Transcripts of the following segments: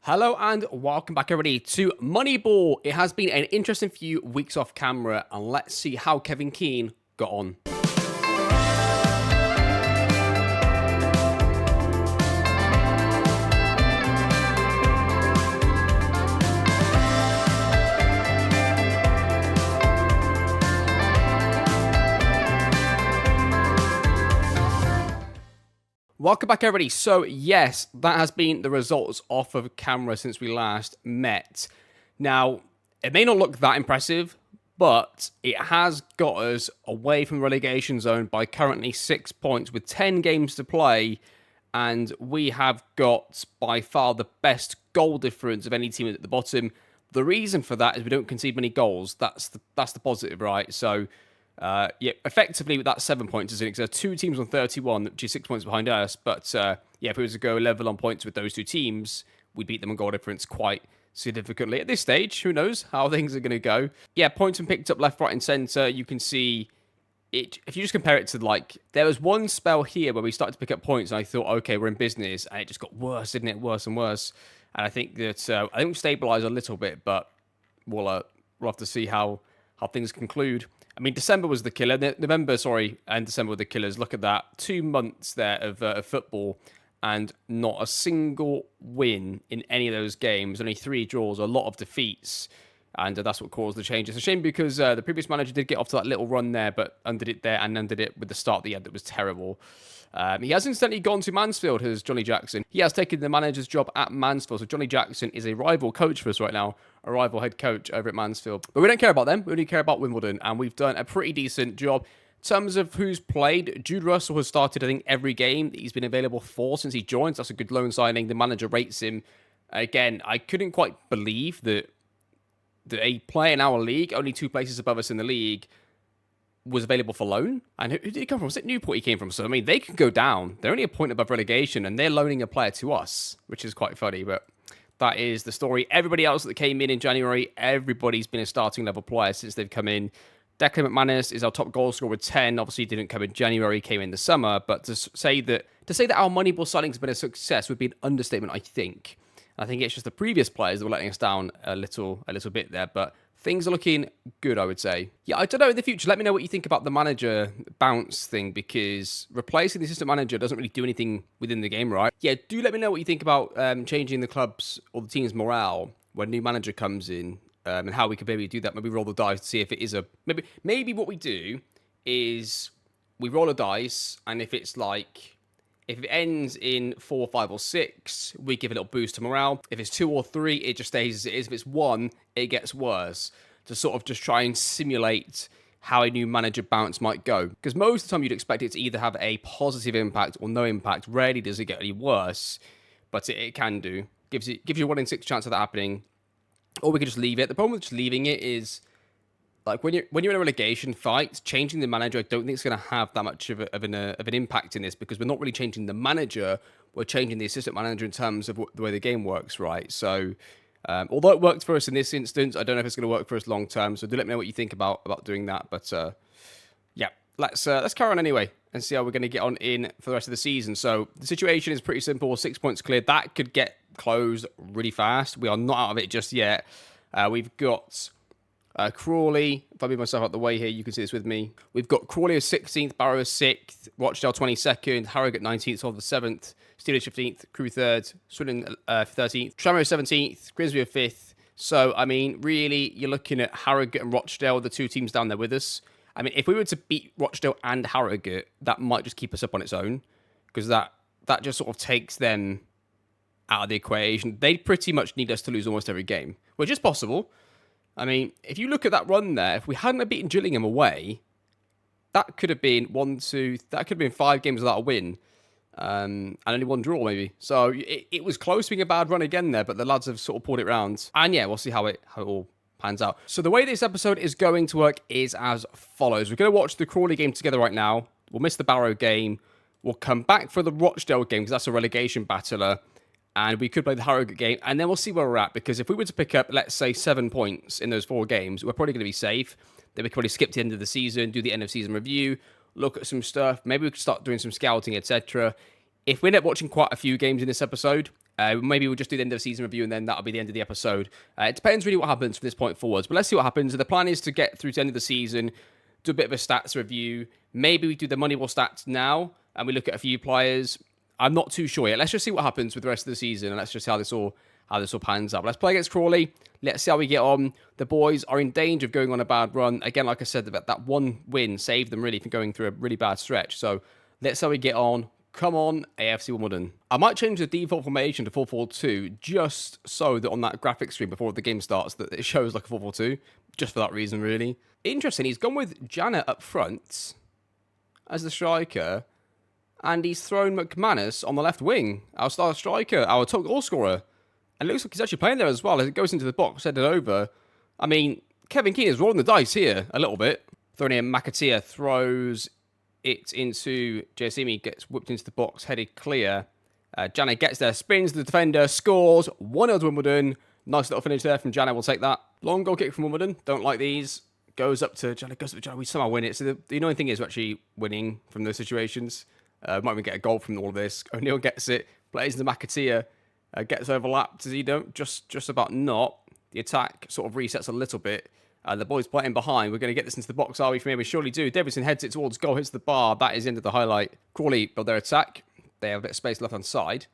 Hello and welcome back everybody to Moneyball. It has been an interesting few weeks off camera and let's see how Kevin Keane got on. Welcome back everybody. So yes, that has been the results off of camera since we last met. Now, it may not look that impressive, but it has got us away from the relegation zone by currently 6 points with 10 games to play. And we have got by far the best goal difference of any team at the bottom. The reason for that is we don't concede many goals. That's the positive, right? So effectively with that 7 points, isn't it? Because there are two teams on 31, which is 6 points behind us. But if we were to go level on points with those two teams, we beat them on goal difference quite significantly. At this stage, who knows how things are going to go. Yeah, points been picked up left, right and centre. You can see it. If you just compare it to there was one spell here where we started to pick up points and I thought, okay, we're in business. And it just got worse, didn't it? Worse and worse. And I think that, I think we stabilised a little bit, but we'll have to see how things conclude. I mean, December was the killer. November, and December were the killers. Look at that. 2 months there of football and not a single win in any of those games. Only 3 draws, a lot of defeats. And that's what caused the change. It's a shame because the previous manager did get off to that little run there, but undid it there and undid it with the start that he had that was terrible. He has instantly gone to Mansfield, has Johnny Jackson. He has taken the manager's job at Mansfield. So Johnny Jackson is a rival coach for us right now, a rival head coach over at Mansfield. But we don't care about them. We only care about Wimbledon. And we've done a pretty decent job. In terms of who's played, Jude Russell has started, I think, every game that he's been available for since he joined. So that's a good loan signing. The manager rates him. Again, I couldn't quite believe that a player in our league, only 2 places above us in the league, was available for loan. And who did he come from? Was it Newport he came from? So, I mean, they could go down. They're only a point above relegation, and they're loaning a player to us, which is quite funny, but that is the story. Everybody else that came in January, everybody's been a starting level player since they've come in. Declan McManus is our top goal scorer with 10. Obviously, he didn't come in January, came in the summer, but to say that our Moneyball signing has been a success would be an understatement, I think. I think it's just the previous players that were letting us down a little bit there, but things are looking good, I would say. Yeah, I don't know in the future. Let me know what you think about the manager bounce thing, because replacing the assistant manager doesn't really do anything within the game, right? Yeah, do let me know what you think about changing the club's or the team's morale when a new manager comes in, and how we could maybe do that. Maybe roll the dice to see if it is maybe what we do is we roll a dice, and if it ends in 4, 5, or 6, we give a little boost to morale. If it's 2 or 3, it just stays as it is. If it's 1, it gets worse. To sort of just try and simulate how a new manager bounce might go. Because most of the time you'd expect it to either have a positive impact or no impact. Rarely does it get any worse, but it can do. Gives you a 1 in 6 chance of that happening. Or we could just leave it. The problem with just leaving it is, when you're in a relegation fight, changing the manager, I don't think it's going to have that much of an impact in this, because we're not really changing the manager, we're changing the assistant manager in terms of the way the game works, right? So, although it worked for us in this instance, I don't know if it's going to work for us long term. So do let me know what you think about doing that. But yeah, let's carry on anyway and see how we're going to get on in for the rest of the season. So the situation is pretty simple: 6 points clear. That could get closed really fast. We are not out of it just yet. We've got Crawley, if I move myself out the way here, you can see this with me. We've got Crawley as 16th, Barrow as 6th, Rochdale 22nd, Harrogate 19th, Salford 7th, Steelage 15th, Crewe 3rd, Swindon 13th, Tranmere 17th, Grimsby 5th. So, I mean, really, you're looking at Harrogate and Rochdale, the 2 teams down there with us. I mean, if we were to beat Rochdale and Harrogate, that might just keep us up on its own, because that just sort of takes them out of the equation. They pretty much need us to lose almost every game, which is possible. I mean, if you look at that run there, if we hadn't have beaten Gillingham away, that could have been 5 games without a win, and only 1 draw maybe. So it was close to being a bad run again there, but the lads have sort of pulled it round. And yeah, we'll see how it all pans out. So the way this episode is going to work is as follows. We're going to watch the Crawley game together right now. We'll miss the Barrow game. We'll come back for the Rochdale game, because that's a relegation battler. And we could play the Harrogate game, and then we'll see where we're at. Because if we were to pick up, let's say, 7 points in those 4 games, we're probably going to be safe. Then we could probably skip to the end of the season, do the end of season review, look at some stuff. Maybe we could start doing some scouting, etc. If we end up watching quite a few games in this episode, Maybe we'll just do the end of the season review, and then that'll be the end of the episode. It depends really what happens from this point forwards. But let's see what happens. The plan is to get through to the end of the season, do a bit of a stats review. Maybe we do the Moneyball stats now, and we look at a few players. I'm not too sure yet. Let's just see what happens with the rest of the season, and let's just see how this all pans out. But let's play against Crawley. Let's see how we get on. The boys are in danger of going on a bad run. Again, like I said, that one win saved them really from going through a really bad stretch. So let's see how we get on. Come on, AFC Wimbledon. I might change the default formation to 4-4-2 just so that on that graphic screen before the game starts that it shows like a 4-4-2. Just for that reason, really. Interesting, he's gone with Janet up front as the striker. And he's thrown McManus on the left wing. Our star striker, our top goal scorer. And it looks like he's actually playing there as well as it goes into the box, headed over. I mean, Kevin Keane is rolling the dice here a little bit. Throwing in Makatia, throws it into Jasimi, gets whipped into the box, headed clear. Janet gets there, spins the defender, scores. 1-0 to Wimbledon. Nice little finish there from Janet, we'll take that. Long goal kick from Wimbledon, don't like these. Goes up to Janet, we somehow win it. So the annoying thing is we're actually winning from those situations. Might even get a goal from all of this. O'Neill gets it, plays the Makatia, gets overlapped. Does he don't? Just about not. The attack sort of resets a little bit. The boys playing behind. We're going to get this into the box, are we? From here, we surely do. Davidson heads it towards goal, hits the bar. That is the end of the highlight. Crawley build their attack. They have a bit of space left hand side.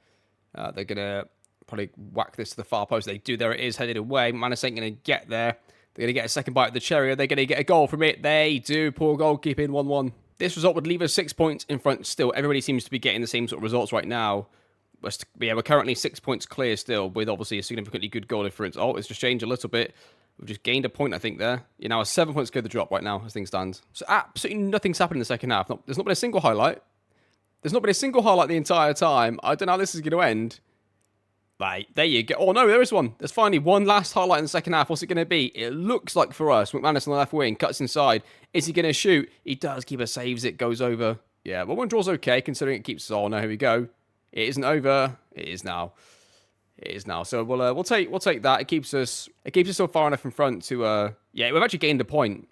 They're going to probably whack this to the far post. They do. There it is, headed away. Manus ain't going to get there. They're going to get a second bite of the cherry. Are they going to get a goal from it? They do. Poor goalkeeping, 1-1. This result would leave us 6 points in front still. Everybody seems to be getting the same sort of results right now. We're currently 6 points clear still, with obviously a significantly good goal difference. Oh, it's just changed a little bit. We've just gained a point, I think, there. You're now 7 points clear of the drop right now, as things stand. So absolutely nothing's happened in the second half. There's not been a single highlight. There's not been a single highlight the entire time. I don't know how this is going to end. Right, there you go. Oh, no, there is one. There's finally one last highlight in the second half. What's it going to be? It looks like for us, McManus on the left wing, cuts inside. Is he going to shoot? He does. Keeper saves it, goes over. Yeah, well, one draw's okay, considering it keeps us on. Oh, no, here we go. It isn't over. It is now. It is now. So we'll take that. It keeps us still far enough in front to yeah, we've actually gained a point.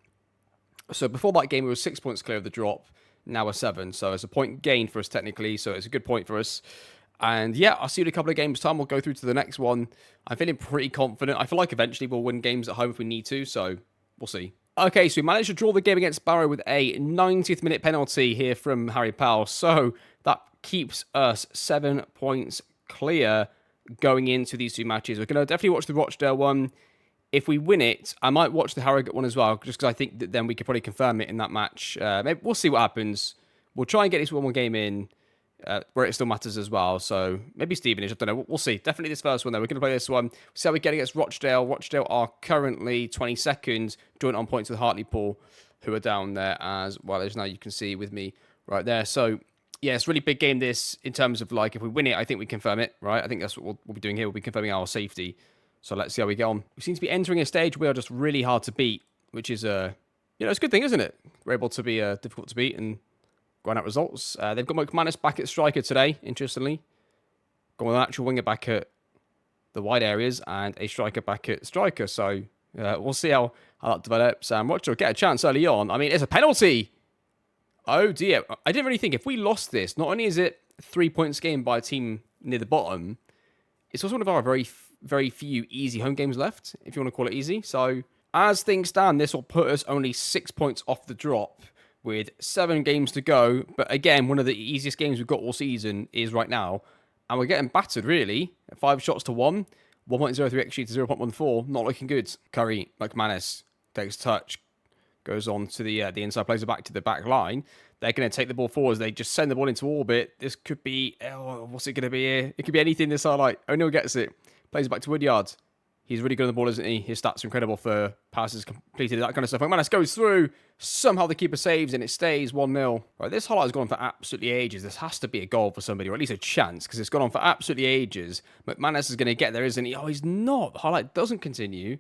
So before that game we were 6 points clear of the drop. Now we're 7. So it's a point gain for us technically. So it's a good point for us. And yeah, I'll see you in a couple of games time. We'll go through to the next one. I'm feeling pretty confident. I feel like eventually we'll win games at home if we need to. So we'll see. Okay, so we managed to draw the game against Barrow with a 90th minute penalty here from Harry Powell. So that keeps us 7 points clear going into these two matches. We're going to definitely watch the Rochdale one. If we win it, I might watch the Harrogate one as well, just because I think that then we could probably confirm it in that match. Maybe we'll see what happens. We'll try and get this one more game in where it still matters as well. So maybe Stevenage, I don't know. We'll see. Definitely this first one, though. We're going to play this one. See how we get against Rochdale. Rochdale are currently 22nd, joint on points with Hartlepool, who are down there as well as now you can see with me right there. So yeah, it's a really big game this in terms of like if we win it, I think we confirm it, right? I think that's what we'll be doing here. We'll be confirming our safety. So let's see how we get on. We seem to be entering a stage where we are just really hard to beat, which is it's a good thing, isn't it? We're able to be difficult to beat and grind out results. They've got McManus back at striker today, interestingly. Got an actual winger back at the wide areas and a striker back at striker. So we'll see how that develops. Rochdale get a chance early on. I mean, it's a penalty. Oh dear. I didn't really think if we lost this, not only is it 3 points gained by a team near the bottom, it's also one of our very, very few easy home games left, if you want to call it easy. So as things stand, this will put us only 6 points off the drop with 7 games to go. But again, one of the easiest games we've got all season is right now. And we're getting battered, really. 5 shots to 1. 1.03 XG to 0.14. Not looking good. Curry, McManus, takes touch. Goes on to the inside, plays it back to the back line. They're going to take the ball forwards. They just send the ball into orbit. This could be... what's it going to be here? It could be anything this highlight. O'Neill gets it. Plays it back to Woodyard. He's really good on the ball, isn't he? His stats are incredible for passes completed, that kind of stuff. McManus goes through. Somehow the keeper saves and it stays 1-0. Right, this highlight has gone on for absolutely ages. This has to be a goal for somebody, or at least a chance, because it's gone on for absolutely ages. McManus is going to get there, isn't he? Oh, he's not. The highlight doesn't continue.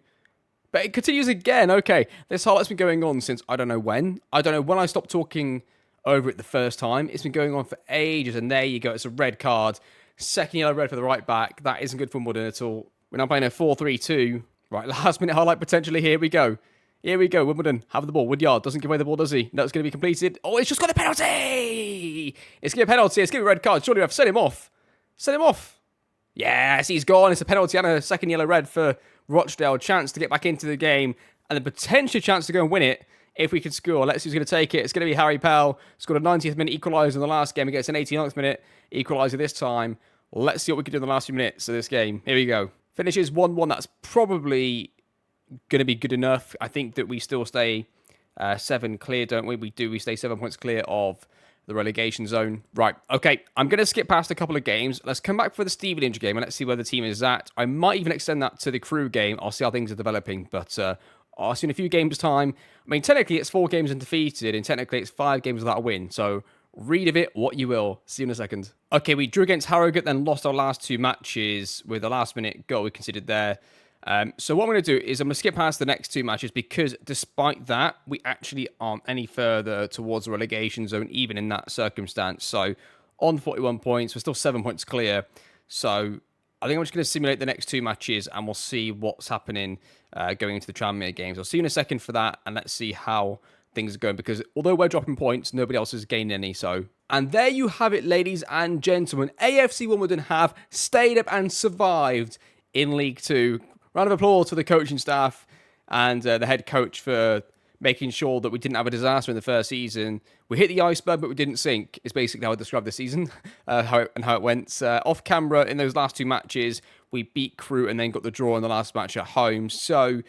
But it continues again. Okay, this highlight's been going on since I don't know when. I don't know when I stopped talking over it the first time. It's been going on for ages, and there you go. It's a red card. Second yellow red for the right back. That isn't good for Wimbledon at all. We're now playing a 4-3-2. Right, last minute highlight potentially. Here we go. Here we go. Wimbledon have the ball. Woodyard doesn't give away the ball, does he? No, it's going to be completed. Oh, it's just got a penalty! It's going to be a penalty. It's going to be a red card. Surely we have to send him off. Send him off. Yes, he's gone. It's a penalty and a second yellow red for Rochdale. Chance to get back into the game and a potential chance to go and win it if we could score. Let's see who's going to take it. It's going to be Harry Pell. Scored a 90th minute equaliser in the last game against an 89th minute equaliser this time. Let's see what we can do in the last few minutes of this game. Here we go. Finishes 1-1. That's probably going to be good enough. I think that we still stay 7 clear, don't we? We do. We stay 7 points clear of the relegation zone. Right, okay, I'm going to skip past a couple of games. Let's come back for the Stevenage game and let's see where the team is at. I might even extend that to the Crew game. I'll see how things are developing, but I'll see in a few games' time. I mean, technically, it's 4 games undefeated, and technically, it's 5 games without a win, so read of it what you will. See you in a second. Okay, we drew against Harrogate, then lost our last 2 matches with a last-minute goal we conceded there. So what I'm going to do is I'm going to skip past the next 2 matches because despite that, we actually aren't any further towards the relegation zone, even in that circumstance. So on 41 points, we're still 7 points clear. So I think I'm just going to simulate the next 2 matches and we'll see what's happening going into the Tranmere games. I'll see you in a second for that and let's see how things are going because although we're dropping points, nobody else has gained any. So, and there you have it, ladies and gentlemen. AFC Wimbledon have stayed up and survived in League 2. Round of applause for the coaching staff and the head coach for making sure that we didn't have a disaster in the first season. We hit the iceberg, but we didn't sink, is basically how I describe the season how it went. Off camera, in those last 2 matches, we beat Crew and then got the draw in the last match at home. So,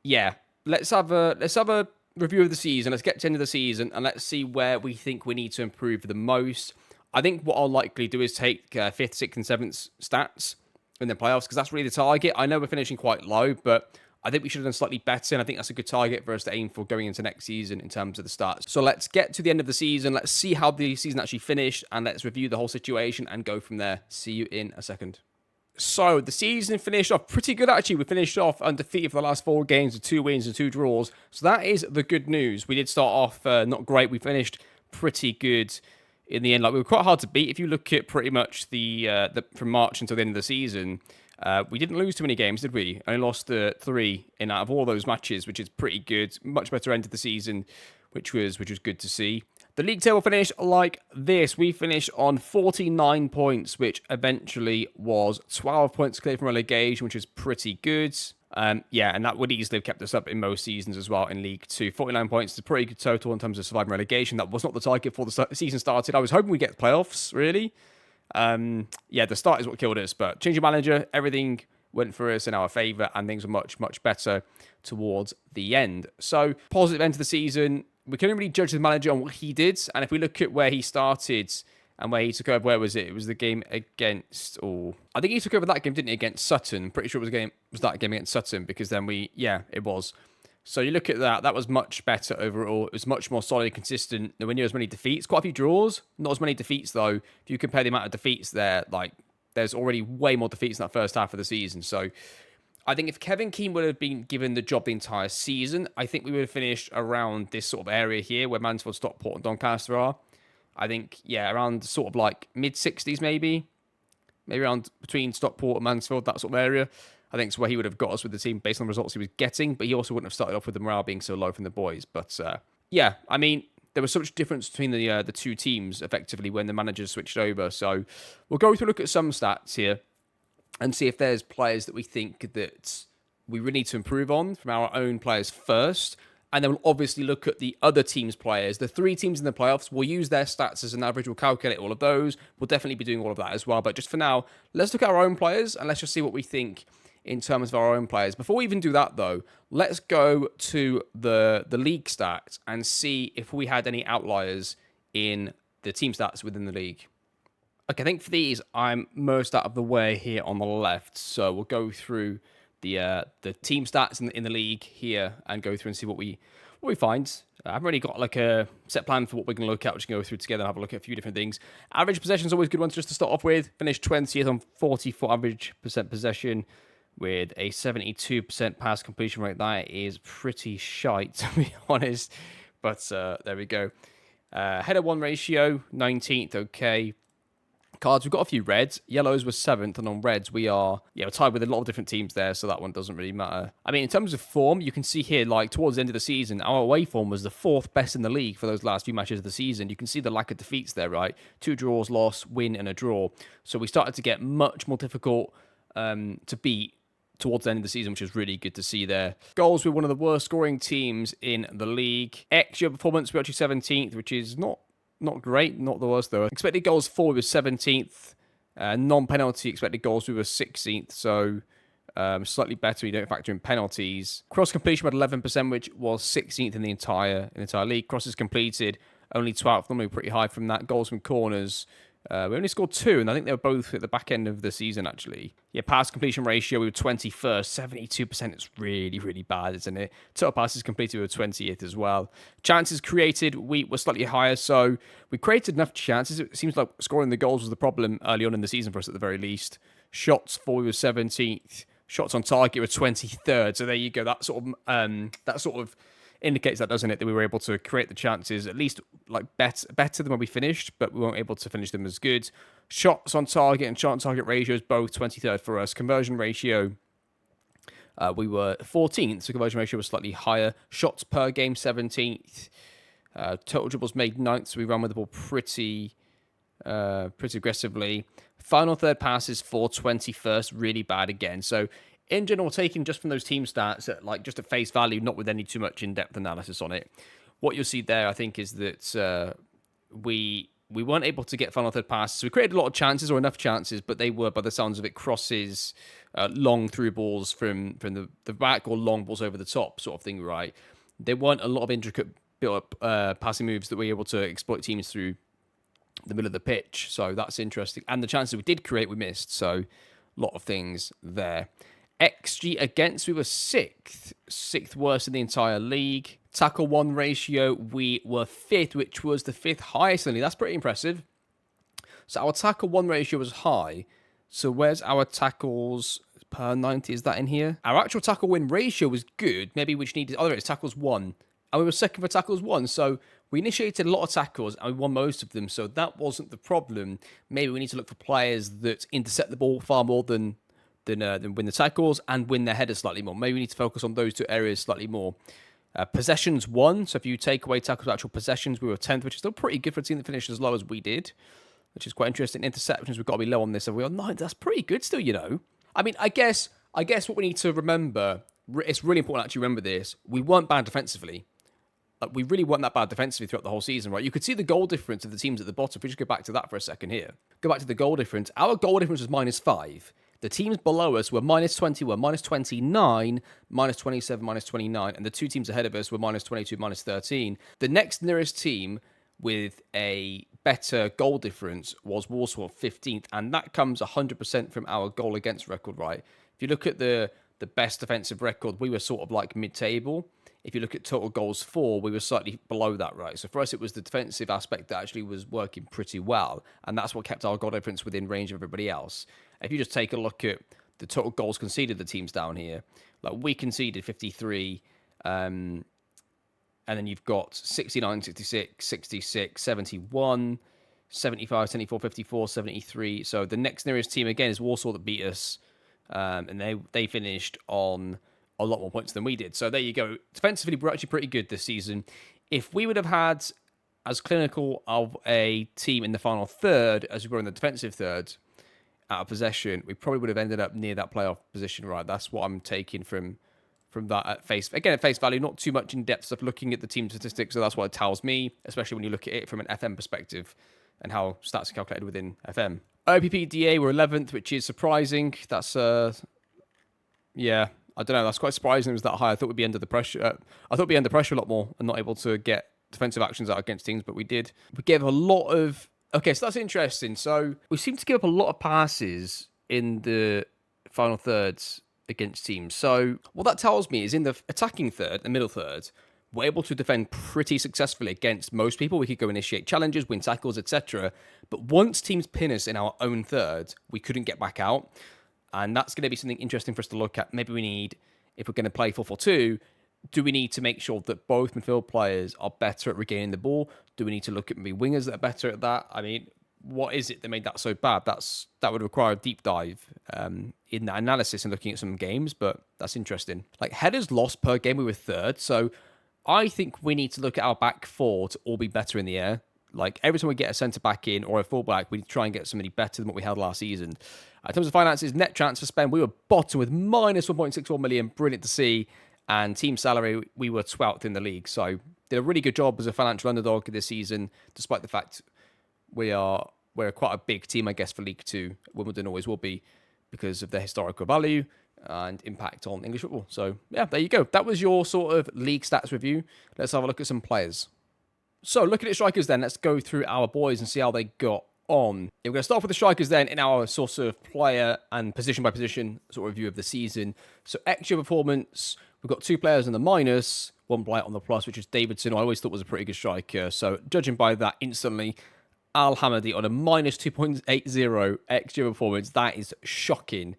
yeah, let's have a review of the season. Let's get to the end of the season and let's see where we think we need to improve the most. I think what I'll likely do is take 5th, 6th, and 7th stats in the playoffs because that's really the target. I know we're finishing quite low, but I think we should have done slightly better, and I think that's a good target for us to aim for going into next season in terms of the stats. So let's get to the end of the season. Let's see how the season actually finished, and let's review the whole situation and go from there. See you in a second. So the season finished off pretty good, actually. We finished off undefeated for the last 4 games with 2 wins and 2 draws. So that is the good news. We did start off not great. We finished pretty good in the end. Like, we were quite hard to beat. If you look at pretty much the from March until the end of the season, we didn't lose too many games, did we? Only lost 3 in out of all those matches, which is pretty good. Much better end of the season, which was good to see. The league table finished like this. We finished on 49 points, which eventually was 12 points clear from relegation, which is pretty good. Yeah, and that would easily have kept us up in most seasons as well in League 2. 49 points is a pretty good total in terms of surviving relegation. That was not the target before the season started. I was hoping we'd get the playoffs, really. Yeah, the start is what killed us, but change of manager, everything went for us in our favour, and things were much, much better towards the end. So, positive end to the season. We can only really judge the manager on what he did, and if we look at where he started and where he took over, where was it? It was the game against... I think he took over that game, didn't he, against Sutton? I'm pretty sure it was that game against Sutton, because then it was. So you look at that was much better overall. It was much more solid, consistent. Nowhere near as many defeats. Quite a few draws. Not as many defeats, though. If you compare the amount of defeats there, there's already way more defeats in that first half of the season. So I think if Kevin Keane would have been given the job the entire season, I think we would have finished around this sort of area here where Mansfield, Stockport, and Doncaster are. I think, around sort of mid-60s maybe. Maybe around between Stockport and Mansfield, that sort of area. I think it's where he would have got us with the team based on the results he was getting, but he also wouldn't have started off with the morale being so low from the boys. But I mean, there was so much difference between the 2 teams effectively when the managers switched over. So we'll go through a look at some stats here and see if there's players that we think that we really need to improve on from our own players first. And then we'll obviously look at the other teams' players. The 3 teams in the playoffs, we'll use their stats as an average. We'll calculate all of those. We'll definitely be doing all of that as well. But just for now, let's look at our own players and let's just see what we think in terms of our own players. Before we even do that, though, let's go to the league stats and see if we had any outliers in the team stats within the league. Okay, I think for these, I'm most out of the way here on the left. So we'll go through the team stats in the league here and go through and see what we find. I haven't really got a set plan for what we're going to look at. We're just going to go through together and have a look at a few different things. Average possession is always a good one just to start off with. Finished 20th on 44 average percent possession with a 72% pass completion rate. That is pretty shite, to be honest. But there we go. Header 1 ratio, 19th, okay. Cards, we've got a few reds. Yellows were 7th, and on reds, we're tied with a lot of different teams there, so that one doesn't really matter. I mean, in terms of form, you can see here, like, towards the end of the season, our away form was the 4th best in the league for those last few matches of the season. You can see the lack of defeats there, right? 2 draws, loss, win, and a draw. So we started to get much more difficult to beat towards the end of the season, which is really good to see there. Goals, we're one of the worst scoring teams in the league. Extra performance, we're actually 17th, which is not great, not the worst though. Expected goals for, we were 17th. Non-penalty expected goals, we were 16th, so slightly better. You don't factor in penalties. Cross completion at 11%, which was 16th in the entire league. Crosses completed, only 12th, normally pretty high from that. Goals from corners, we only scored 2, and I think they were both at the back end of the season, actually. Yeah, pass completion ratio, we were 21st. 72% is really, really bad, isn't it? Total passes completed, we were 20th as well. Chances created, we were slightly higher, so we created enough chances. It seems like scoring the goals was the problem early on in the season for us at the very least. Shots for, we were 17th. Shots on target were 23rd, so there you go. That sort of indicates that, doesn't it, that we were able to create the chances at least like better than when we finished, but we weren't able to finish them as good. Shots on target and shot on target ratios both 23rd for us. Conversion ratio, we were 14th, so conversion ratio was slightly higher. Shots per game 17th. Total dribbles made 9th, so we ran with the ball pretty aggressively. Final third passes for 21st, really bad again. So in general, taking just from those team stats, just at face value, not with any too much in-depth analysis on it, what you'll see there, I think, is that we weren't able to get final third passes. We created a lot of chances, or enough chances, but they were, by the sounds of it, crosses, long through balls from the back, or long balls over the top sort of thing, right? There weren't a lot of intricate built-up passing moves that we were able to exploit teams through the middle of the pitch, so that's interesting. And the chances we did create, we missed, so a lot of things there. XG against, we were 6th worst in the entire league. Tackle 1 ratio, we were 5th, which was the 5th highest in the league. That's pretty impressive. So our tackle 1 ratio was high. So where's our tackles per 90? Is that in here? Our actual tackle win ratio was good. Maybe we just needed, oh, there it is, tackles 1. And we were 2nd for tackles 1. So we initiated a lot of tackles and we won most of them. So that wasn't the problem. Maybe we need to look for players that intercept the ball far more than win the tackles and win their headers slightly more. Maybe we need to focus on those 2 areas slightly more. Possessions 1, so if you take away tackles, actual possessions, we were 10th, which is still pretty good for a team that finished as low as we did, which is quite interesting. Interceptions, we've got to be low on this. So we are 9th. That's pretty good still, you know. I mean, I guess what we need to remember, it's really important to actually remember this, we weren't bad defensively. We really weren't that bad defensively throughout the whole season, right? You could see the goal difference of the teams at the bottom. If we just go back to that for a second here. Go back to the goal difference. Our goal difference was -5. The teams below us were -21, -29, -27, -29, and the 2 teams ahead of us were -22, -13. The next nearest team with a better goal difference was Warsaw, 15th, and that comes 100% from our goal against record, right? If you look at the best defensive record, we were sort of like mid-table. If you look at total goals for, we were slightly below that, right? So for us, it was the defensive aspect that actually was working pretty well, and that's what kept our goal difference within range of everybody else. If you just take a look at the total goals conceded, the teams down here, like we conceded 53, and then you've got 69, 66, 66, 71, 75, 74, 54, 73. So the next nearest team, again, is Warsaw that beat us, and they finished on a lot more points than we did. So there you go. Defensively, we're actually pretty good this season. If we would have had as clinical of a team in the final third as we were in the defensive third out of possession, we probably would have ended up near that playoff position, right? That's what I'm taking from that at face value. Not too much in-depth stuff looking at the team statistics, so that's what it tells me, especially when you look at it from an FM perspective and how stats are calculated within FM. OPPDA were 11th, which is surprising. That's, yeah, I don't know. That's quite surprising it was that high. I thought we'd be under the pressure. I thought we'd be under pressure a lot more and not able to get defensive actions out against teams, but we did. We gave a lot of... Okay, so that's interesting. So we seem to give up a lot of passes in the final thirds against teams. So what that tells me is in the attacking third, the middle third, we're able to defend pretty successfully against most people. We could go initiate challenges, win tackles, etc. But once teams pin us in our own third, we couldn't get back out. And that's going to be something interesting for us to look at. Maybe we need, if we're going to play 4-4-2, do we need to make sure that both midfield players are better at regaining the ball? Do we need to look at maybe wingers that are better at that? I mean, what is it that made that so bad? That would require a deep dive in that analysis and looking at some games, but that's interesting. Like, headers lost per game, we were third, so I think we need to look at our back four to all be better in the air. Like, every time we get a centre back in or a fullback, we try and get somebody better than what we had last season. In terms of finances, net transfer spend, we were bottom with minus 1.64 million. Brilliant to see. And team salary, we were 12th in the league. So did a really good job as a financial underdog this season, despite the fact we're quite a big team, I guess, for League Two. Wimbledon always will be because of their historical value and impact on English football. So yeah, there you go. That was your sort of league stats review. Let's have a look at some players. So looking at strikers then, let's go through our boys and see how they got on. We're going to start off with the strikers then in our sort of player and position by position sort of review of the season. So extra performance, we've got 2 players in the minus, 1 player on the plus, which is Davidson, who I always thought was a pretty good striker. So judging by that instantly, Al Hamadi on a minus 2.80 extra performance, that is shocking.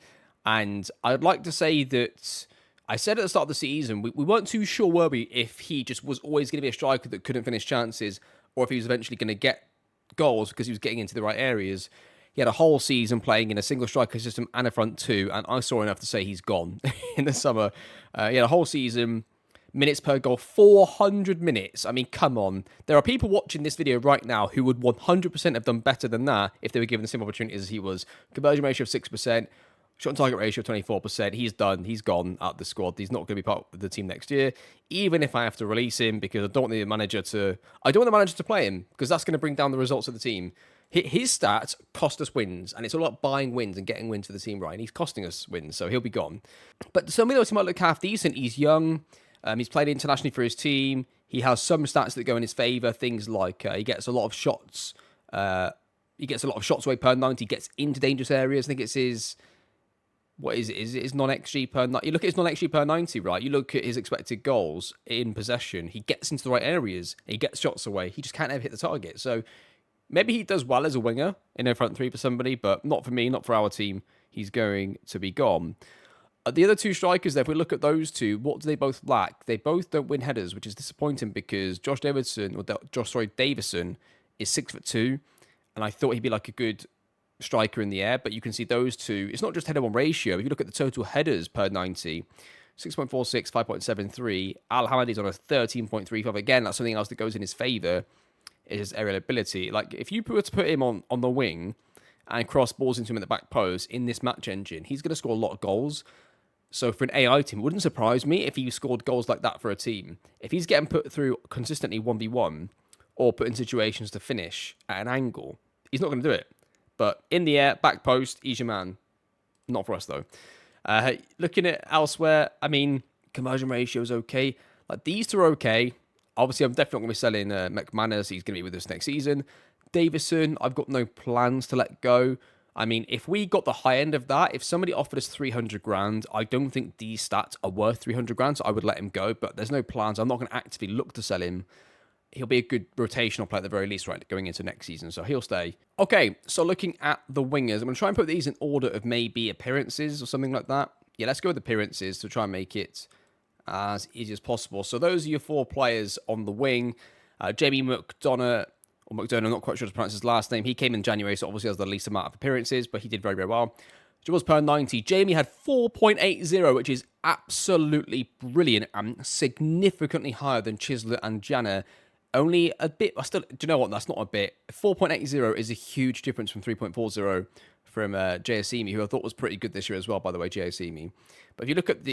And I'd like to say that I said at the start of the season, we weren't too sure, were we, if he just was always going to be a striker that couldn't finish chances, or if he was eventually going to get goals because he was getting into the right areas. He had a whole season playing in a single striker system and a front two, and I saw enough to say he's gone in the summer. He had a whole season, minutes per goal, 400 minutes. I mean, come on. There are people watching this video right now who would 100% have done better than that if they were given the same opportunities as he was. Conversion ratio of 6%. Shot on target ratio of 24%. He's done. He's gone out of the squad. He's not going to be part of the team next year. Even if I have to release him because I don't want the manager to play him because that's going to bring down the results of the team. His stats cost us wins, and it's all about buying wins and getting wins for the team, right? And he's costing us wins, so he'll be gone. But some of those might look half decent. He's young. He's played internationally for his team. He has some stats that go in his favour. Things like he gets a lot of shots. He gets a lot of shots away per 90. He gets into dangerous areas. I think it's his. What is it? Is it his non-XG per 90? You look at his non-XG per 90, right? You look at his expected goals in possession. He gets into the right areas. He gets shots away. He just can't ever hit the target. So maybe he does well as a winger in a front three for somebody, but not for me, not for our team. He's going to be gone. The other 2 strikers there, if we look at those 2, what do they both lack? They both don't win headers, which is disappointing because Davison is 6'2", and I thought he'd be like a good striker in the air, but you can see those 2. It's not just header one ratio. If you look at the total headers per 90, 6.46, 5.73. Al Hamadi's on a 13.35. Again, that's something else that goes in his favour, is his aerial ability. Like, if you were to put him on the wing and cross balls into him in the back post in this match engine, he's going to score a lot of goals. So for an AI team, it wouldn't surprise me if he scored goals like that for a team. If he's getting put through consistently 1v1 or put in situations to finish at an angle, he's not going to do it. But in the air, back post, he's your man. Not for us, though. Looking at elsewhere, I mean, conversion ratio is okay. Like, these 2 are okay. Obviously, I'm definitely not going to be selling McManus. He's going to be with us next season. Davison, I've got no plans to let go. I mean, if we got the high end of that, if somebody offered us 300 grand, I don't think these stats are worth 300 grand, so I would let him go. But there's no plans. I'm not going to actively look to sell him. He'll be a good rotational player at the very least, right, going into next season, so he'll stay. Okay, so looking at the wingers, I'm going to try and put these in order of maybe appearances or something like that. Yeah, let's go with appearances to try and make it as easy as possible. So those are your 4 players on the wing. Jamie McDonough, I'm not quite sure how to pronounce his last name. He came in January, so obviously has the least amount of appearances, but he did very, very well. Dribbles per 90. Jamie had 4.80, which is absolutely brilliant and significantly higher than Chisler and Jana. Only a bit. Do you know what? That's not a bit. 4.80 is a huge difference from 3.40 from JSEMI, who I thought was pretty good this year as well, by the way, JSEMI. But if you look at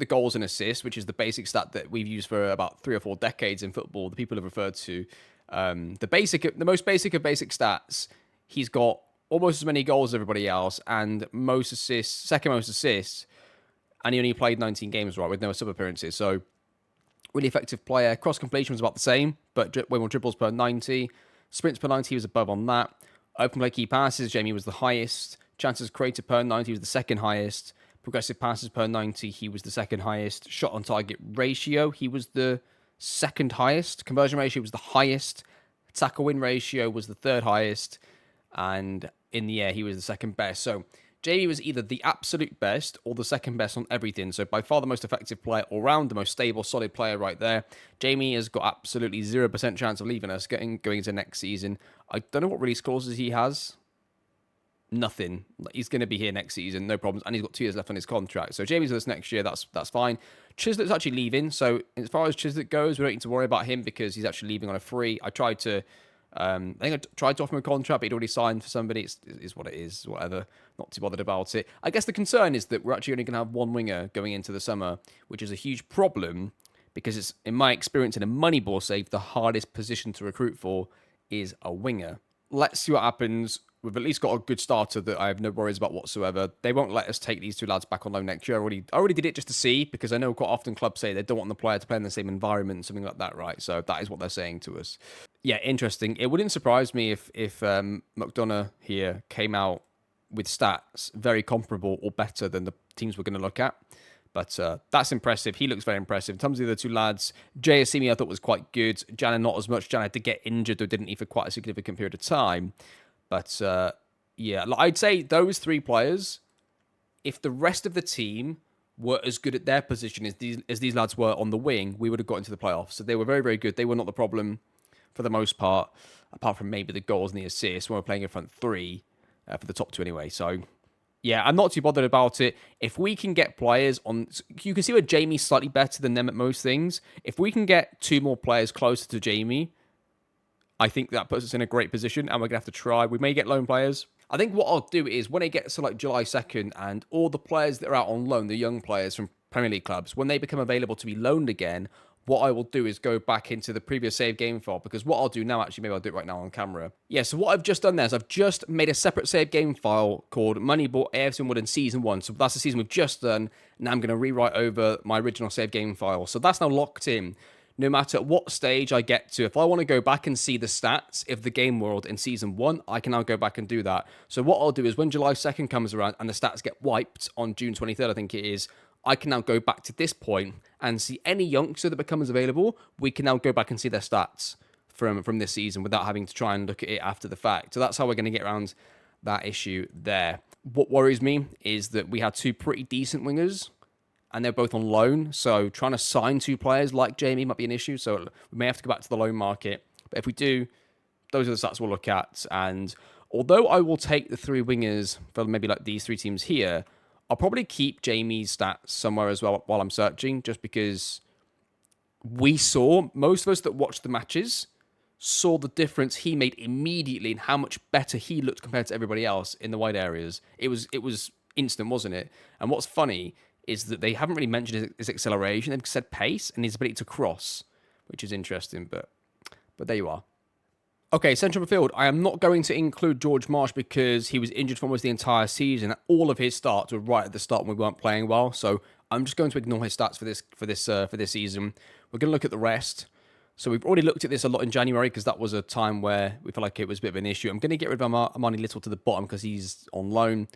the goals and assists, which is the basic stat that we've used for about 3 or 4 decades in football, the people have referred to the most basic of basic stats. He's got almost as many goals as everybody else, and most assists, second most assists, and he only played 19 games, right, with no sub appearances. So really effective player. Cross completion was about the same, but way more dribbles per 90. Sprints per 90, he was above on that. Open play key passes, Jamie was the highest. Chances created per 90, he was the second highest. Progressive passes per 90, he was the second highest. Shot on target ratio, he was the second highest. Conversion ratio was the highest. Tackle win ratio was the third highest. And in the air, he was the second best. So Jamie was either the absolute best or the second best on everything. So by far the most effective player all round, the most stable, solid player right there. Jamie has got absolutely 0% chance of leaving us going into next season. I don't know what release clauses he has. Nothing. He's going to be here next season, no problems, and he's got 2 years left on his contract. So Jamie's with us next year. That's fine. Chislet's actually leaving. So as far as Chislet goes, we don't need to worry about him because he's actually leaving on a free. I tried to offer him a contract, but he'd already signed for somebody. It's what it is, whatever. Not too bothered about it. I guess the concern is that we're actually only going to have one winger going into the summer, which is a huge problem because it's, in my experience, in a Moneyball save, the hardest position to recruit for is a winger. Let's see what happens. We've at least got a good starter that I have no worries about whatsoever. They won't let us take these 2 lads back on loan next year. I already did it just to see, because I know quite often clubs say they don't want the player to play in the same environment, something like that, right? So that is what they're saying to us. Yeah, interesting. It wouldn't surprise me if McDonough here came out with stats very comparable or better than the teams we're going to look at. But that's impressive. He looks very impressive. In terms of the other 2 lads, Jay Assimi I thought was quite good. Jana not as much. Jana did get injured, or didn't he, for quite a significant period of time. But yeah, I'd say those 3 players, if the rest of the team were as good at their position as these lads were on the wing, we would have got into the playoffs. So they were very, very good. They were not the problem for the most part, apart from maybe the goals and the assists when we're playing in front 3 for the top 2 anyway. So yeah, I'm not too bothered about it. If we can get players on... You can see where Jamie's slightly better than them at most things. If we can get 2 more players closer to Jamie, I think that puts us in a great position, and we're going to have to try. We may get loan players. I think what I'll do is, when it gets to like July 2nd, and all the players that are out on loan, the young players from Premier League clubs, when they become available to be loaned again, what I will do is go back into the previous save game file, because what I'll do now, actually, maybe I'll do it right now on camera. Yeah, so what I've just done there is I've just made a separate save game file called Moneyball AFC Wimbledon Season 1. So that's the season we've just done. Now I'm going to rewrite over my original save game file. So that's now locked in. No matter what stage I get to, if I want to go back and see the stats of the game world in Season 1, I can now go back and do that. So what I'll do is when July 2nd comes around and the stats get wiped on June 23rd, I think it is, I can now go back to this point and see any youngster that becomes available. We can now go back and see their stats from this season without having to try and look at it after the fact. So that's how we're going to get around that issue there. What worries me is that we had 2 pretty decent wingers, and they're both on loan, so trying to sign 2 players like Jamie might be an issue, so we may have to go back to the loan market. But if we do, those are the stats we'll look at. And although I will take the 3 wingers for maybe like these 3 teams here, I'll probably keep Jamie's stats somewhere as well while I'm searching, just because we saw, most of us that watched the matches, saw the difference he made immediately in how much better he looked compared to everybody else in the wide areas. It was instant, wasn't it? And what's funny is that they haven't really mentioned his acceleration. They've said pace and his ability to cross, which is interesting, but there you are. Okay, central midfield. I am not going to include George Marsh because he was injured for almost the entire season. All of his starts were right at the start when we weren't playing well, so I'm just going to ignore his stats for this season. We're going to look at the rest. So we've already looked at this a lot in January because that was a time where we felt like it was a bit of an issue. I'm going to get rid of Armani Little to the bottom because he's on loan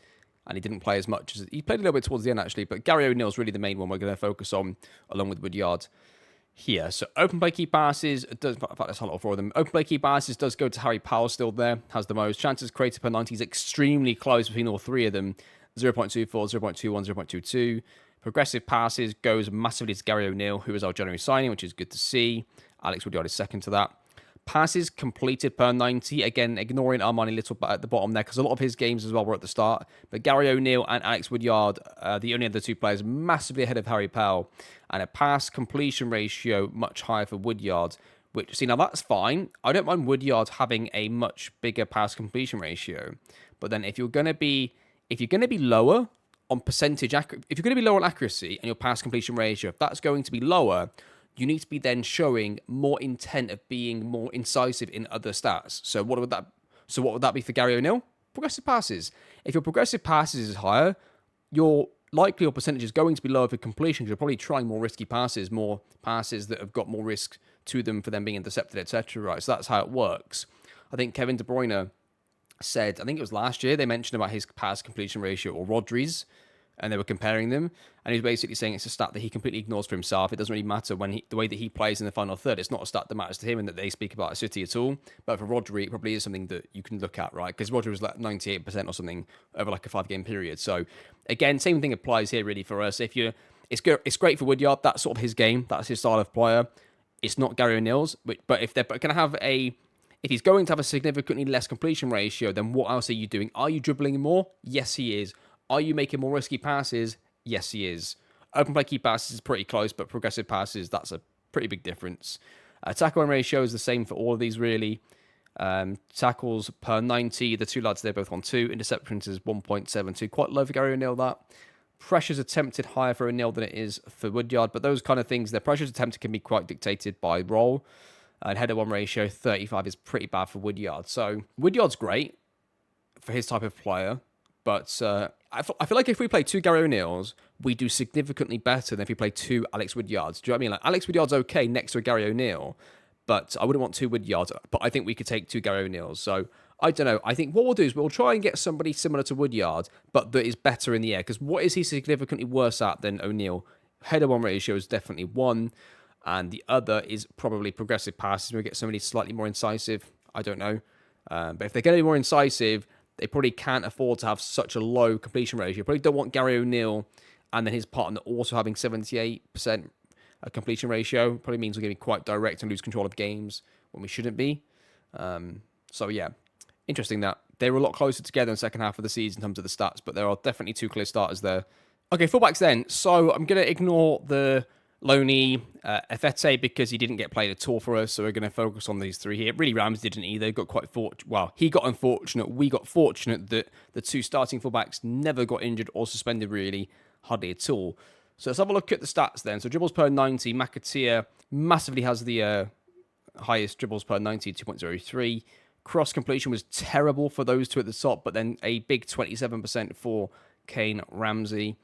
and he didn't play as much. He played a little bit towards the end, actually, but Gary O'Neill's really the main one we're going to focus on, along with Woodyard here. So open play key passes, in fact, let's highlight all 4 of them. Open play key passes does go to Harry Powell still there, has the most. Chances created per 90 is extremely close between all 3 of them, 0.24, 0.21, 0.22. Progressive passes goes massively to Gary O'Neill, who is our January signing, which is good to see. Alex Woodyard is second to that. Passes completed per 90, again, ignoring Armani Little at the bottom there, because a lot of his games as well were at the start. But Gary O'Neill and Alex Woodyard, the only other 2 players, massively ahead of Harry Powell. And a pass completion ratio much higher for Woodyard, which, see, now that's fine. I don't mind Woodyard having a much bigger pass completion ratio. But then if you're going to be lower on percentage, if you're going to be lower on accuracy and your pass completion ratio, if that's going to be lower, you need to be then showing more intent of being more incisive in other stats. So what would that be for Gary O'Neill? Progressive passes. If your progressive passes is higher, your percentage is going to be lower for completions. You're probably trying more risky passes, more passes that have got more risk to them for them being intercepted, etc. Right? So that's how it works. I think Kevin De Bruyne said, I think it was last year, they mentioned about his pass completion ratio, or Rodri's, and they were comparing them, and he was basically saying it's a stat that he completely ignores for himself. It doesn't really matter the way that he plays in the final third. It's not a stat that matters to him and that they speak about at City at all. But for Rodri, it probably is something that you can look at, right? Because Rodri was like 98% or something over like a 5-game period. So again, same thing applies here really for us. It's great for Woodyard. That's sort of his game. That's his style of player. It's not Gary O'Neill's, but if they're going to have if he's going to have a significantly less completion ratio, then what else are you doing? Are you dribbling more? Yes, he is. Are you making more risky passes? Yes, he is. Open play key passes is pretty close, but progressive passes, that's a pretty big difference. Tackle win ratio is the same for all of these, really. Tackles per 90, the two lads, they're both on 2. Interceptions is 1.72. Quite low for Gary O'Neill, that. Pressures attempted higher for O'Neill than it is for Woodyard, but those kind of things, their pressures attempted can be quite dictated by role. And header one ratio, 35 is pretty bad for Woodyard. So Woodyard's great for his type of player, but I feel like if we play 2 Gary O'Neills, we do significantly better than if we play 2 Alex Woodyards. Do you know what I mean? Like, Alex Woodyard's okay next to a Gary O'Neill, but I wouldn't want 2 Woodyards. But I think we could take 2 Gary O'Neills. So I don't know. I think what we'll do is we'll try and get somebody similar to Woodyard, but that is better in the air. Because what is he significantly worse at than O'Neill? Header one ratio is definitely 1, and the other is probably progressive passes. We'll get somebody slightly more incisive. I don't know. But if they're going to be more incisive, they probably can't afford to have such a low completion ratio. Probably don't want Gary O'Neill and then his partner also having 78% completion ratio. Probably means we're going to be quite direct and lose control of games when we shouldn't be. So yeah, interesting that they were a lot closer together in the second half of the season in terms of the stats, but there are definitely 2 clear starters there. Okay, fullbacks then. So I'm going to ignore the Loney, Efete, because he didn't get played at all for us, so we're going to focus on these 3 here. Really, Ramsey didn't either. Got quite he got unfortunate. We got fortunate that the 2 starting fullbacks never got injured or suspended, really, hardly at all. So let's have a look at the stats then. So dribbles per 90, McAteer massively has the highest dribbles per 90, 2.03. Cross completion was terrible for those 2 at the top, but then a big 27% for Kane Ramsey.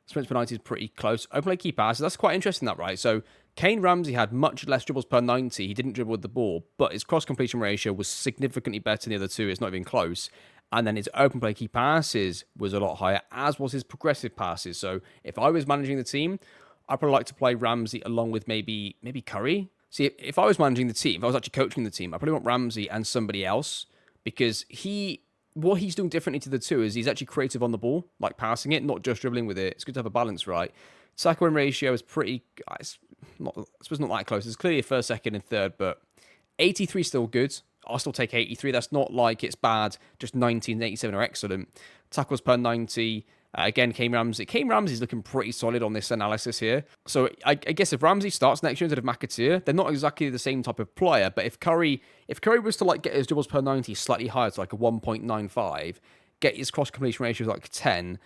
Sprints per 90 is pretty close. Open play key passes, that's quite interesting, that, right? So Kane Ramsey had much less dribbles per 90. He didn't dribble with the ball, but his cross completion ratio was significantly better than the other 2. It's not even close. And then his open play key passes was a lot higher, as was his progressive passes. So if I was managing the team, I'd probably like to play Ramsey along with maybe Curry. See, if I was managing the team, if I was actually coaching the team, I probably want Ramsey and somebody else, because what he's doing differently to the 2 is he's actually creative on the ball, like passing it, not just dribbling with it. It's good to have a balance, right? Tackle win ratio is pretty, I suppose not that close. It's clearly 1st, 2nd, and 3rd, but 83 is still good. I'll still take 83. That's not like it's bad. Just 90 and 87 are excellent. Tackles per 90. Again, Kane Ramsey's looking pretty solid on this analysis here. So I guess if Ramsey starts next year instead of McAteer, they're not exactly the same type of player. But if Curry was to like get his dribbles per 90 slightly higher to like a 1.95, get his cross completion ratio like 10,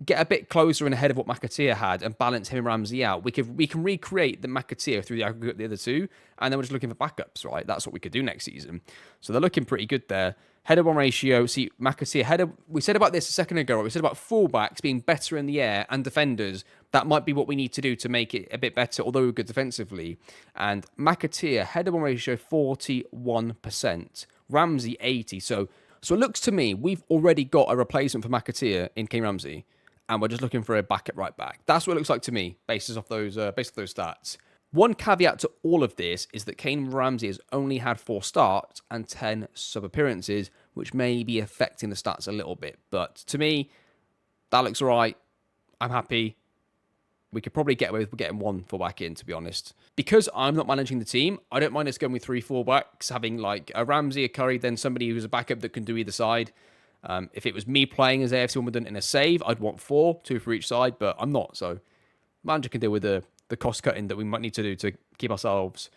get a bit closer and ahead of what McAteer had, and balance him and Ramsey out, we can recreate the McAteer through the aggregate of the other 2, and then we're just looking for backups, right? That's what we could do next season. So they're looking pretty good there. Header one ratio, see, McAteer, header, we said about this a second ago, right? We said about fullbacks being better in the air and defenders. That might be what we need to do to make it a bit better, although we're good defensively. And McAteer, header one ratio, 41%. Ramsey, 80%. So it looks to me, we've already got a replacement for McAteer in Kane Ramsey, and we're just looking for a backup right back. That's what it looks like to me, based off those stats. One caveat to all of this is that Kane Ramsey has only had 4 starts and 10 sub-appearances, which may be affecting the stats a little bit. But to me, that looks all right. I'm happy. We could probably get away with getting 1 fullback in, to be honest. Because I'm not managing the team, I don't mind us going with 3 fullbacks, having like a Ramsey, a Curry, then somebody who's a backup that can do either side. If it was me playing as AFC Wimbledon in a save, I'd want 4, 2 for each side, but I'm not. So manager can deal with the cost cutting that we might need to do to keep ourselves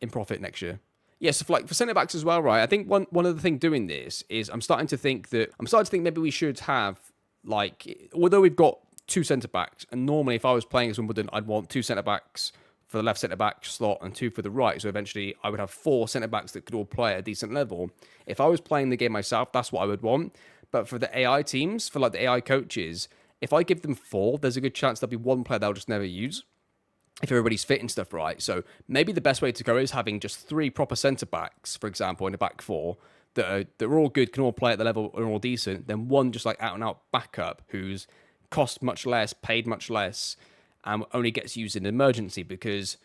in profit next year. Yeah, so for centre backs as well, right? I think one of the things doing this is I'm starting to think maybe we should have, like, although we've got 2 centre backs, and normally if I was playing as Wimbledon, I'd want 2 centre backs for the left centre back slot and 2 for the right. So eventually I would have 4 centre backs that could all play at a decent level. If I was playing the game myself, that's what I would want. But for the AI teams, for like the AI coaches, if I give them 4, there's a good chance there'll be 1 player they'll just never use if everybody's fit and stuff, right? So maybe the best way to go is having just 3 proper centre backs, for example, in a back 4 that are all good, can all play at the level, are all decent. Then 1 just like out and out backup who's cost much less, paid much less, and only gets used in emergency because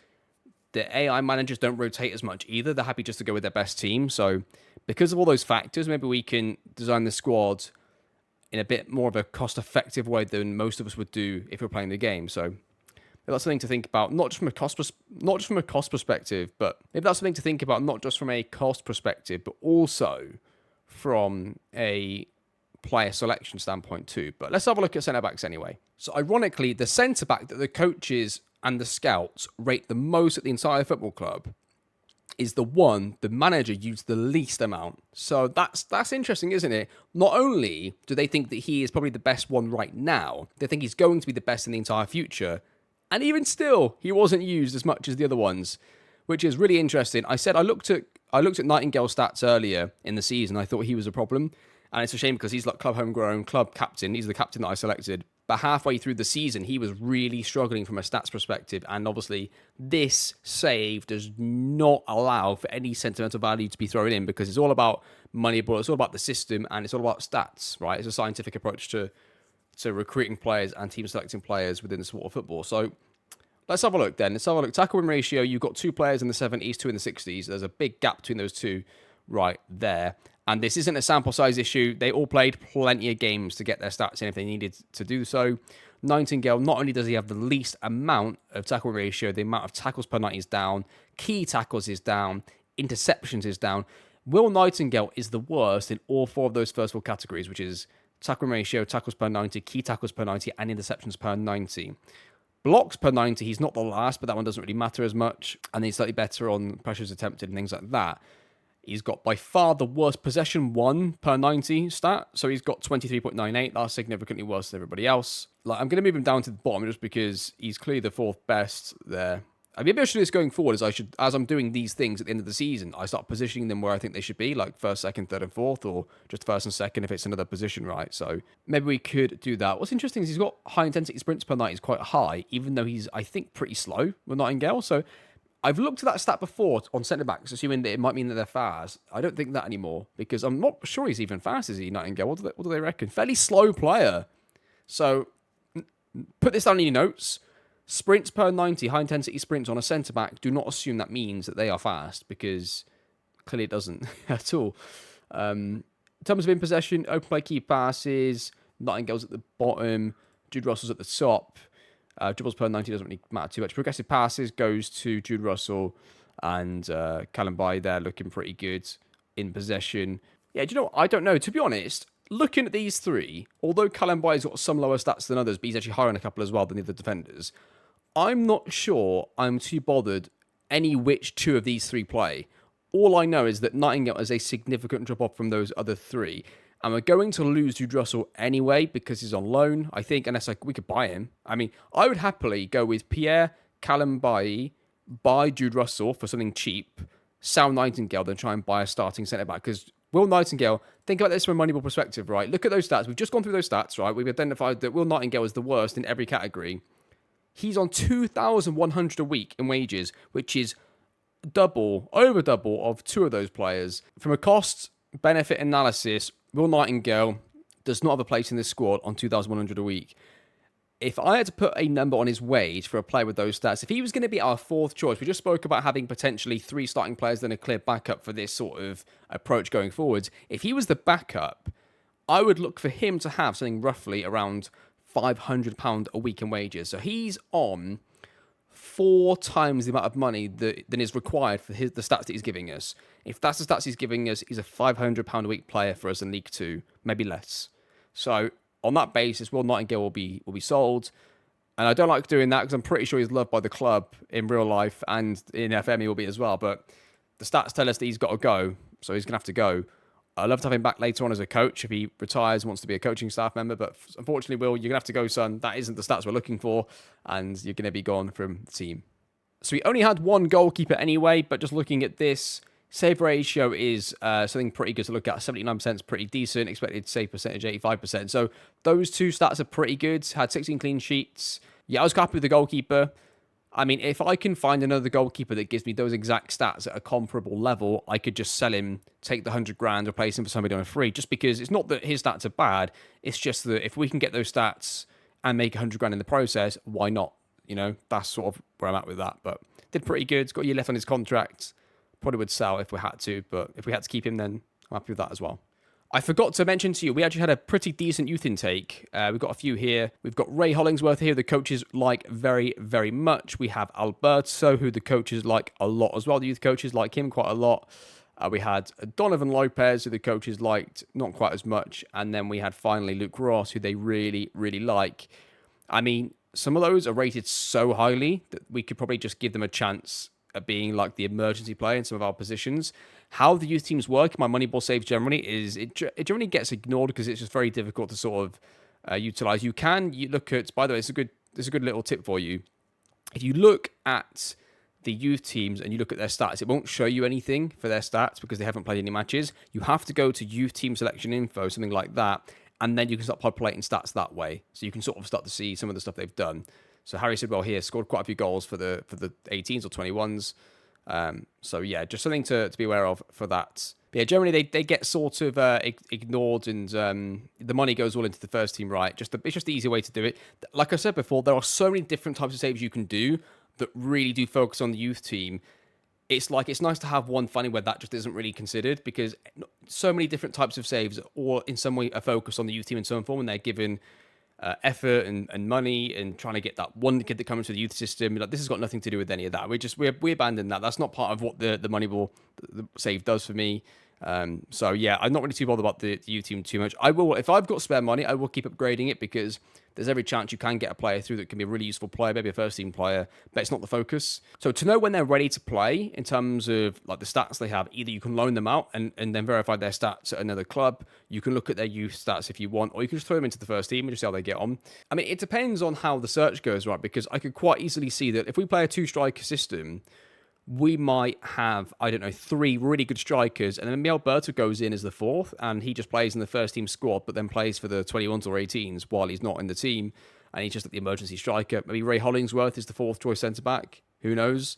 the AI managers don't rotate as much either. They're happy just to go with their best team. So because of all those factors, maybe we can design the squad in a bit more of a cost-effective way than most of us would do if we're playing the game. So that's something to think about, not just from a cost perspective, but maybe that's something to think about not just from a cost perspective, but also from a player selection standpoint too. But let's have a look at centre-backs anyway. So ironically, the centre-back that the coaches and the scouts rate the most at the entire football club is the one the manager used the least amount. So that's interesting, isn't it? Not only do they think that he is probably the best one right now, they think he's going to be the best in the entire future. And even still, he wasn't used as much as the other ones, which is really interesting. I looked at Nightingale's stats earlier in the season. I thought he was a problem. And it's a shame because he's like club homegrown, club captain. He's the captain that I selected. But halfway through the season, he was really struggling from a stats perspective. And obviously, this save does not allow for any sentimental value to be thrown in because it's all about Moneyball, it's all about the system, and it's all about stats, right? It's a scientific approach to recruiting players and team selecting players within the sport of football. So let's have a look then. Let's have a look. Tackle win ratio, you've got 2 players in the 70s, 2 in the 60s. There's a big gap between those two right there. And this isn't a sample size issue. They all played plenty of games to get their stats in if they needed to do so. Nightingale, not only does he have the least amount of tackle ratio, the amount of tackles per 90 is down, key tackles is down, interceptions is down. Will Nightingale is the worst in all 4 of those first 4 categories, which is tackle ratio, tackles per 90, key tackles per 90, and interceptions per 90. Blocks per 90, he's not the last, but that one doesn't really matter as much. And he's slightly better on pressures attempted and things like that. He's got by far the worst possession 1 per 90 stat. So he's got 23.98. That's significantly worse than everybody else. Like, I'm going to move him down to the bottom just because he's clearly the 4th best there. Maybe I should do this going forward as I'm doing these things at the end of the season, I start positioning them where I think they should be, like 1st, 2nd, 3rd, and 4th, or just 1st and 2nd if it's another position, right? So maybe we could do that. What's interesting is he's got high intensity sprints per 90 is quite high, even though he's, I think, pretty slow with Nightingale. So I've looked at that stat before on centre-backs, assuming that it might mean that they're fast. I don't think that anymore, because I'm not sure he's even fast, is he, Nightingale? What do they reckon? Fairly slow player. So put this down in your notes. Sprints per 90, high-intensity sprints on a centre-back, do not assume that means that they are fast, because clearly it doesn't at all. In terms of in possession, open play key passes, Nightingale's at the bottom, Jude Russell's at the top. Dribbles per 90 doesn't really matter too much. Progressive passes goes to Jude Russell and Callum Baye there looking pretty good in possession. Yeah, do you know what? I don't know. To be honest, looking at these 3, although Callum Baye's got some lower stats than others, but he's actually higher on a couple as well than the other defenders, I'm not sure I'm too bothered any which 2 of these 3 play. All I know is that Nightingale is a significant drop-off from those other 3. And we're going to lose Jude Russell anyway because he's on loan, I think, unless we could buy him. I mean, I would happily go with Pierre, Callum Baye, buy Jude Russell for something cheap, sell Nightingale, then try and buy a starting centre-back. Because Will Nightingale, think about this from a Moneyball perspective, right? Look at those stats. We've just gone through those stats, right? We've identified that Will Nightingale is the worst in every category. He's on 2,100 a week in wages, which is over double of 2 of those players. From a cost-benefit analysis, Will Nightingale does not have a place in this squad on 2,100 a week. If I had to put a number on his wage for a player with those stats, if he was going to be our 4th choice, we just spoke about having potentially 3 starting players, then a clear backup for this sort of approach going forwards. If he was the backup, I would look for him to have something roughly around £500 a week in wages. So he's on 4 times the amount of money than is required for the stats that he's giving us. If that's the stats he's giving us, he's a £500 a week player for us in League 2, maybe less. So on that basis, Will Nightingale will be sold. And I don't like doing that because I'm pretty sure he's loved by the club in real life, and in FM he will be as well. But the stats tell us that he's got to go, so he's going to have to go. I'd love to have him back later on as a coach if he retires and wants to be a coaching staff member. But unfortunately, Will, you're going to have to go, son. That isn't the stats we're looking for, and you're going to be gone from the team. So we only had 1 goalkeeper anyway, but just looking at this, save ratio is something pretty good to look at. 79% is pretty decent. Expected save percentage, 85%. So those 2 stats are pretty good. Had 16 clean sheets. Yeah, I was happy with the goalkeeper. I mean, if I can find another goalkeeper that gives me those exact stats at a comparable level, I could just sell him, take the 100 grand, replace him for somebody on a free, just because it's not that his stats are bad. It's just that if we can get those stats and make 100 grand in the process, why not? You know, that's sort of where I'm at with that. But did pretty good. He's got a year left on his contract. Probably would sell if we had to, but if we had to keep him, then I'm happy with that as well. I forgot to mention to you, we actually had a pretty decent youth intake. We've got a few here. We've got Ray Hollingsworth here, the coaches like very, very much. We have Alberto, who the coaches like a lot as well. The youth coaches like him quite a lot. We had Donovan Lopez, who the coaches liked not quite as much. And then we had finally Luke Ross, who they really, really like. I mean, some of those are rated so highly that we could probably just give them a chance at being like the emergency player in some of our positions. How the youth teams work, my Moneyball saves generally, is it generally gets ignored because it's just very difficult to sort of utilize. You look at, by the way, it's a good little tip for you. If you look at the youth teams and you look at their stats, it won't show you anything for their stats because they haven't played any matches. You have to go to youth team selection info, something like that, and then you can start populating stats that way. So you can sort of start to see some of the stuff they've done. So Harry Sidwell here scored quite a few goals for the 18s or 21s. So yeah, just something to be aware of for that. But yeah, generally they get sort of ignored, and the money goes all into the first team, right? It's just the easy way to do it. Like I said before, there are so many different types of saves you can do that really do focus on the youth team. It's nice to have one finally where that just isn't really considered, because so many different types of saves or in some way are focused on the youth team in some form, and they're given effort and money and trying to get that one kid that comes to the youth system. Like, this has got nothing to do with any of that. We abandoned that. That's not part of what the Moneyball the save does for me. So yeah, I'm not really too bothered about the youth team too much. I will, if I've got spare money, I will keep upgrading it, because there's every chance you can get a player through that can be a really useful player, maybe a first team player, but it's not the focus. So to know when they're ready to play in terms of like the stats they have, either you can loan them out and then verify their stats at another club. You can look at their youth stats if you want, or you can just throw them into the first team and just see how they get on. I mean, it depends on how the search goes, right? Because I could quite easily see that if we play a 2-striker system, we might have, 3 really good strikers, and then Alberto goes in as the 4th, and he just plays in the first team squad, but then plays for the 21s or 18s while he's not in the team, and he's just like the emergency striker. Maybe Ray Hollingsworth is the 4th choice centre-back. Who knows?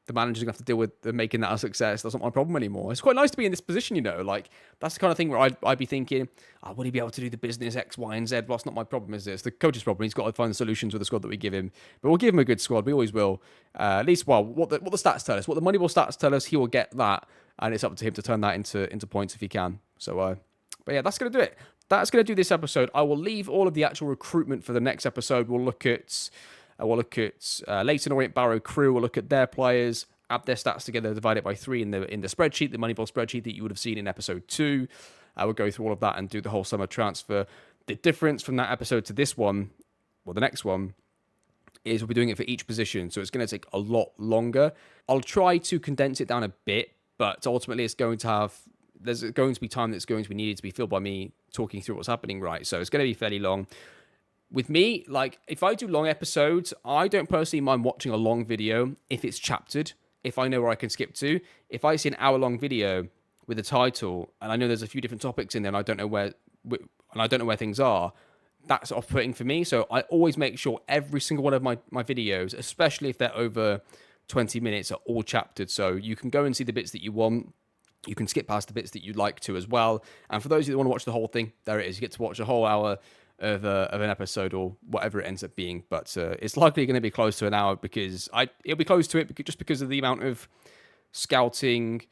The manager's going to have to deal with making that a success. That's not my problem anymore. It's quite nice to be in this position, you know. Like, that's the kind of thing where I'd be thinking, would he be able to do the business X, Y, and Z? Well, that's not my problem, is it? It's the coach's problem. He's got to find the solutions with the squad that we give him. But we'll give him a good squad. We always will. At least, well, what the stats tell us. What the Moneyball stats tell us, he will get that. And it's up to him to turn that into points if he can. So, but yeah, that's going to do it. That's going to do this episode. I will leave all of the actual recruitment for the next episode. We'll look at Leighton Orient Barrow Crew. We'll look at their players, add their stats together, divide it by 3 in the spreadsheet, the Moneyball spreadsheet that you would have seen in episode 2. We'll go through all of that and do the whole summer transfer. The difference from that episode to this one, well, the next one, is we'll be doing it for each position, so it's going to take a lot longer. I'll try to condense it down a bit, but ultimately there's going to be time that's going to be needed to be filled by me talking through what's happening, right? So it's going to be fairly long. With me, like, if I do long episodes, I don't personally mind watching a long video if it's chaptered, if I know where I can skip to. If I see an hour-long video with a title, and I know there's a few different topics in there, and I don't know where things are, that's off-putting for me. So I always make sure every single one of my videos, especially if they're over 20 minutes, are all chaptered. So you can go and see the bits that you want. You can skip past the bits that you'd like to as well. And for those of you that want to watch the whole thing, there it is. You get to watch a whole hour of an episode, or whatever it ends up being. But it's likely going to be close to an hour, because it'll be close to it just because of the amount of scouting,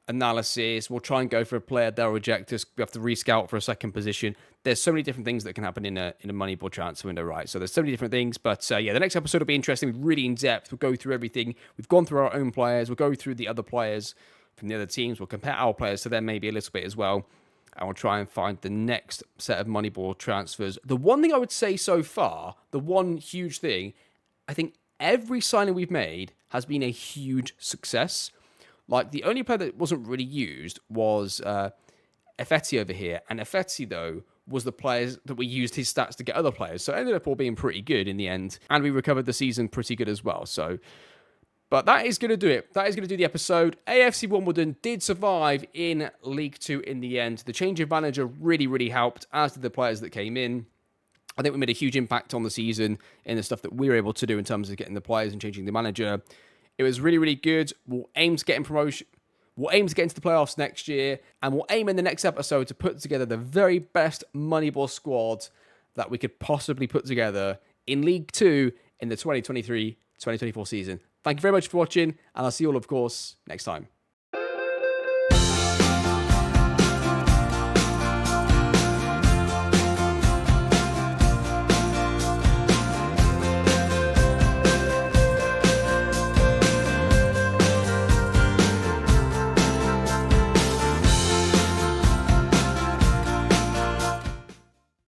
analysis. We'll try and go for a player, they'll reject us. We have to rescout for a second position. There's so many different things that can happen in a Moneyball transfer window, right? So there's so many different things. But yeah, the next episode will be interesting, really in depth. We'll go through everything. We've gone through our own players. We'll go through the other players from the other teams. We'll compare our players to them maybe a little bit as well. And we'll try and find the next set of Moneyball transfers. The one thing I would say so far, the one huge thing, I think every signing we've made has been a huge success. Like, the only player that wasn't really used was Effetti over here. And Effetti, though, was the players that we used his stats to get other players. So it ended up all being pretty good in the end. And we recovered the season pretty good as well. So, but that is going to do it. That is going to do the episode. AFC Wimbledon did survive in League 2 in the end. The change of manager really, really helped, as did the players that came in. I think we made a huge impact on the season in the stuff that we were able to do in terms of getting the players and changing the manager. It was really, really good. We'll aim to get in promotion. We'll aim to get into the playoffs next year. And we'll aim in the next episode to put together the very best Moneyball squad that we could possibly put together in League 2 in the 2023-2024 season. Thank you very much for watching, and I'll see you all, of course, next time.